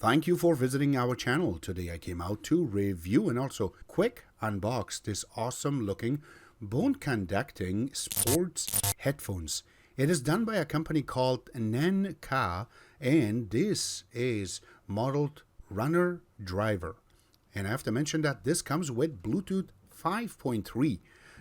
Thank you for visiting our channel. Today I came out to review and also quick unbox this awesome looking bone conducting sports headphones. It is done by a company called Naenka, and this is modeled runner driver. And I have to mention that this comes with Bluetooth 5.3,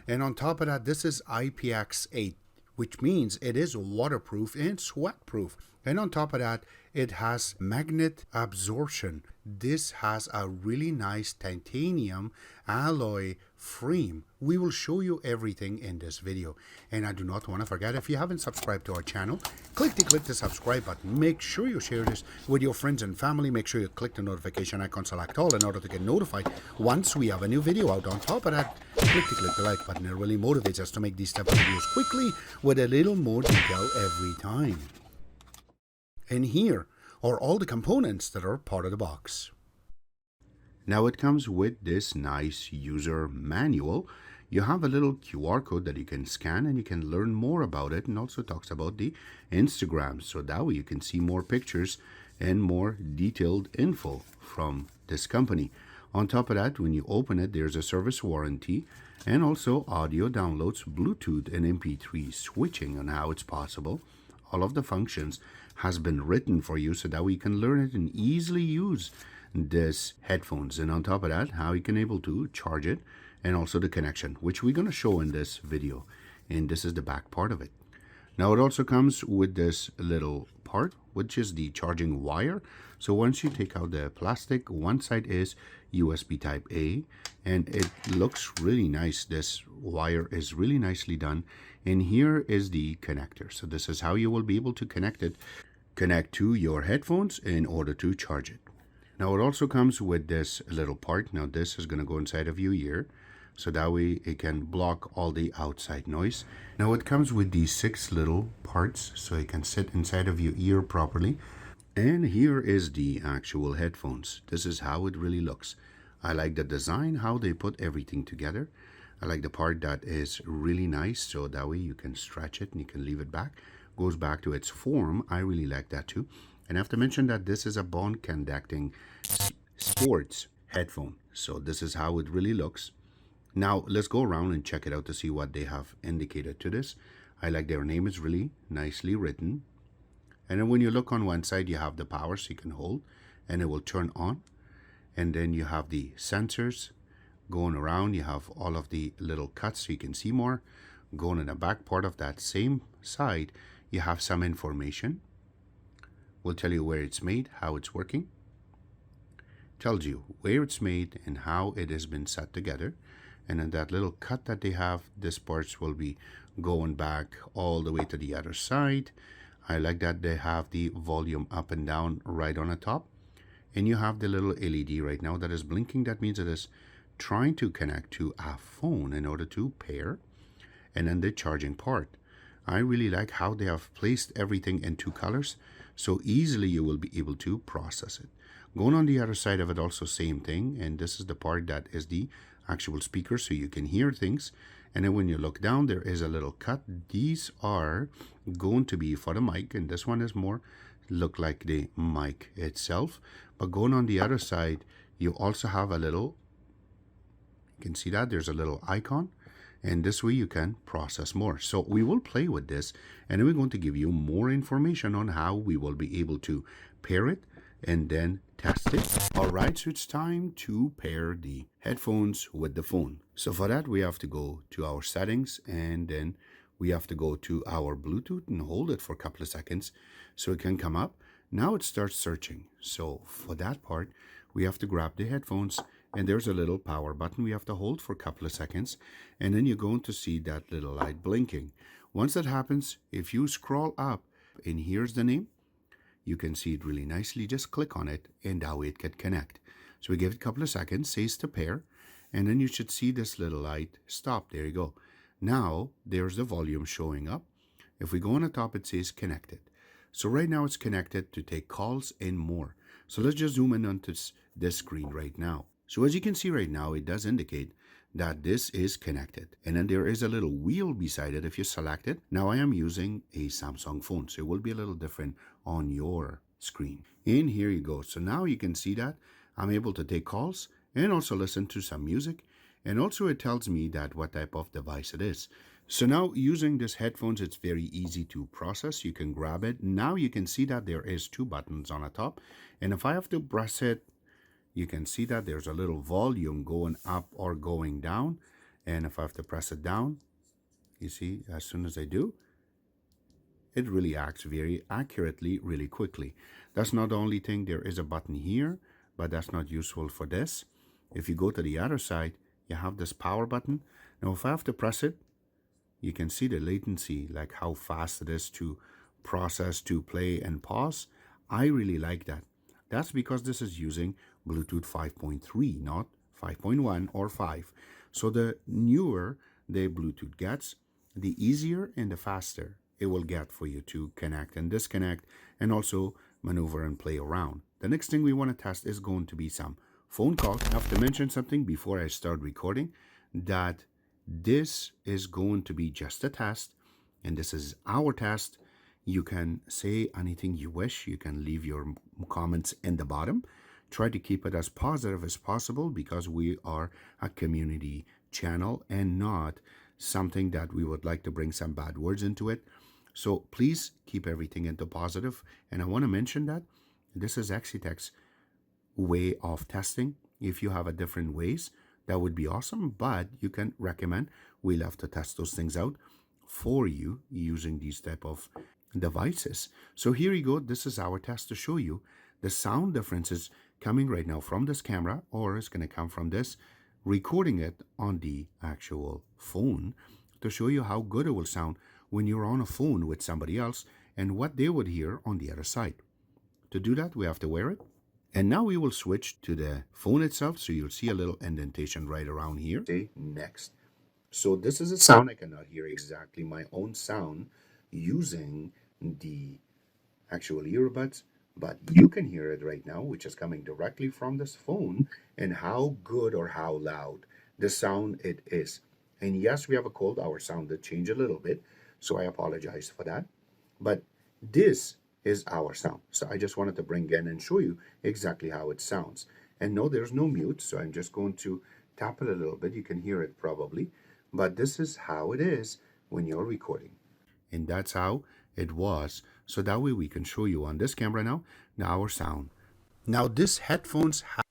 and on top of that this is IPX8, which means it is waterproof and sweatproof. And on top of that, it has magnet absorption. This has a really nice titanium alloy frame. We will show you everything in this video. And I do not want to forget, if you haven't subscribed to our channel, click the subscribe button. Make sure you share this with your friends and family. Make sure you click the notification icon, select all, in order to get notified once we have a new video out. On top of that, click the like button. It really motivates us to make these type of videos quickly with a little more detail every time. And here are all the components that are part of the box. Now it comes with this nice user manual. You have a little QR code that you can scan and you can learn more about it, and also talks about the Instagram, so that way you can see more pictures and more detailed info from this company. On top of that, when you open it, there's a service warranty and also audio downloads, Bluetooth and MP3 switching on how it's possible. All of the functions has been written for you so that we can learn it and easily use this headphones. And on top of that, how you can able to charge it, and also the connection, which we're going to show in this video. And this is the back part of it. Now it also comes with this little part, which is the charging wire. So once you take out the plastic, one side is USB type A, and it looks really nice. This wire is really nicely done. And here is the connector. So this is how you will be able to connect to your headphones in order to charge it. Now it also comes with this little part. Now this is going to go inside of your ear, so that way it can block all the outside noise. Now it comes with these 6 little parts, so it can sit inside of your ear properly. And here is the actual headphones. This is how it really looks. I like the design, how they put everything together. I like the part that is really nice, so that way you can stretch it and you can leave it back. Goes back to its form. I really like that too. And I have to mention that this is a bone conducting sports headphone. So this is how it really looks. Now let's go around and check it out to see what they have indicated to this. I like their name is really nicely written. And then when you look on one side, you have the power, so you can hold and it will turn on. And then you have the sensors going around. You have all of the little cuts so you can see more. Going in the back part of that same side, you have some information. Will tell you where it's made, how it's working. Tells you where it's made and how it has been set together. And then that little cut that they have, this parts will be going back all the way to the other side. I like that they have the volume up and down right on the top. And you have the little LED right now that is blinking. That means it is trying to connect to a phone in order to pair. And then the charging part. I really like how they have placed everything in 2 colors, so easily you will be able to process it. Going on the other side of it, also same thing. And this is the part that is the actual speaker, so you can hear things. And then when you look down, there is a little cut. These are going to be for the mic, and this one is more look like the mic itself. But going on the other side, you also have a little, you can see that there's a little icon, and this way you can process more. So we will play with this, and then we're going to give you more information on how we will be able to pair it and then test it. All right, so it's time to pair the headphones with the phone. So for that, we have to go to our settings, and then we have to go to our Bluetooth and hold it for a couple of seconds so it can come up. Now it starts searching. So for that part, we have to grab the headphones, and there's a little power button we have to hold for a couple of seconds, and then you're going to see that little light blinking. Once that happens, if you scroll up and here's the name, you can see it really nicely. Just click on it and that way it can connect. So we give it a couple of seconds, says to pair, and then you should see this little light stop. There you go. Now there's the volume showing up. If we go on the top, it says connected. So right now it's connected to take calls and more. So let's just zoom in onto this screen right now. So as you can see right now, it does indicate that this is connected. And then there is a little wheel beside it if you select it. Now I am using a Samsung phone, so it will be a little different on your screen. And here you go. So now you can see that I'm able to take calls and also listen to some music. And also it tells me that what type of device it is. So now using this headphones, it's very easy to process. You can grab it. Now you can see that there is two buttons on the top. And if I have to press it, you can see that there's a little volume going up or going down. And if I have to press it down, you see, as soon as I do, it really acts very accurately, really quickly. That's not the only thing. There is a button here, but that's not useful for this. If you go to the other side, you have this power button. Now, if I have to press it, you can see the latency, like how fast it is to process, to play and pause. I really like that. That's because this is using Bluetooth 5.3, not 5.1 or 5. So the newer the Bluetooth gets, the easier and the faster it will get for you to connect and disconnect and also maneuver and play around. The next thing we want to test is going to be some phone calls. I have to mention something before I start recording, that this is going to be just a test, and this is our test. You can say anything you wish. You can leave your comments in the bottom. Try to keep it as positive as possible because we are a community channel and not something that we would like to bring some bad words into it. So please keep everything into positive. And I want to mention that this is Exitech's way of testing. If you have a different ways, that would be awesome, but you can recommend. We love to test those things out for you using these type of devices. So here you go. This is our test to show you the sound differences coming right now from this camera, or it's going to come from this, recording it on the actual phone to show you how good it will sound when you're on a phone with somebody else and what they would hear on the other side. To do that, we have to wear it. And now we will switch to the phone itself. So you'll see a little indentation right around here. Say next. So this is a sound. I cannot hear exactly my own sound using the actual earbuds, but you can hear it right now, which is coming directly from this phone, and how good or how loud the sound it is. And yes, we have a cold. Our sound did change a little bit, so I apologize for that. But this is our sound. So I just wanted to bring in and show you exactly how it sounds. And no, there's no mute, so I'm just going to tap it a little bit. You can hear it probably, but this is how it is when you're recording. And that's how it was. So that way we can show you on this camera now our sound. Now this headphones have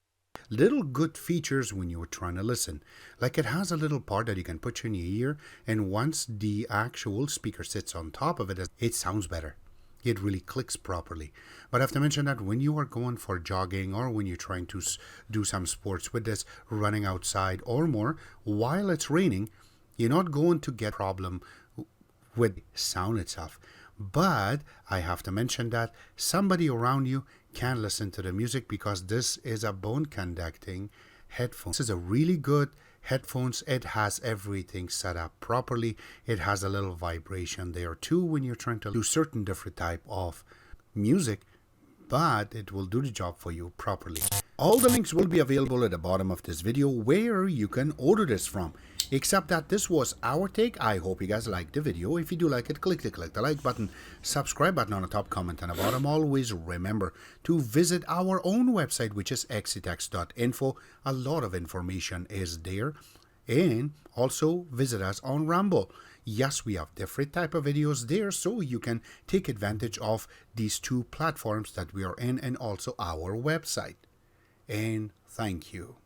little good features when you're trying to listen. Like it has a little part that you can put in your ear, and once the actual speaker sits on top of it, it sounds better. It really clicks properly. But I have to mention that when you are going for jogging or when you're trying to do some sports with this, running outside or more, while it's raining, you're not going to get a problem with sound itself. But I have to mention that somebody around you can listen to the music because this is a bone conducting headphone. This is a really good headphones. It has everything set up properly. It has a little vibration there too when you're trying to do certain different type of music, but it will do the job for you properly. All the links will be available at the bottom of this video where you can order this from. Except that this was our take. I hope you guys liked the video. If you do like it, click the like button, subscribe button on the top, comment on the bottom. Always remember to visit our own website, which is exitex.info. A lot of information is there. And also visit us on Rumble. Yes, we have different type of videos there, so you can take advantage of these two platforms that we are in and also our website. And thank you.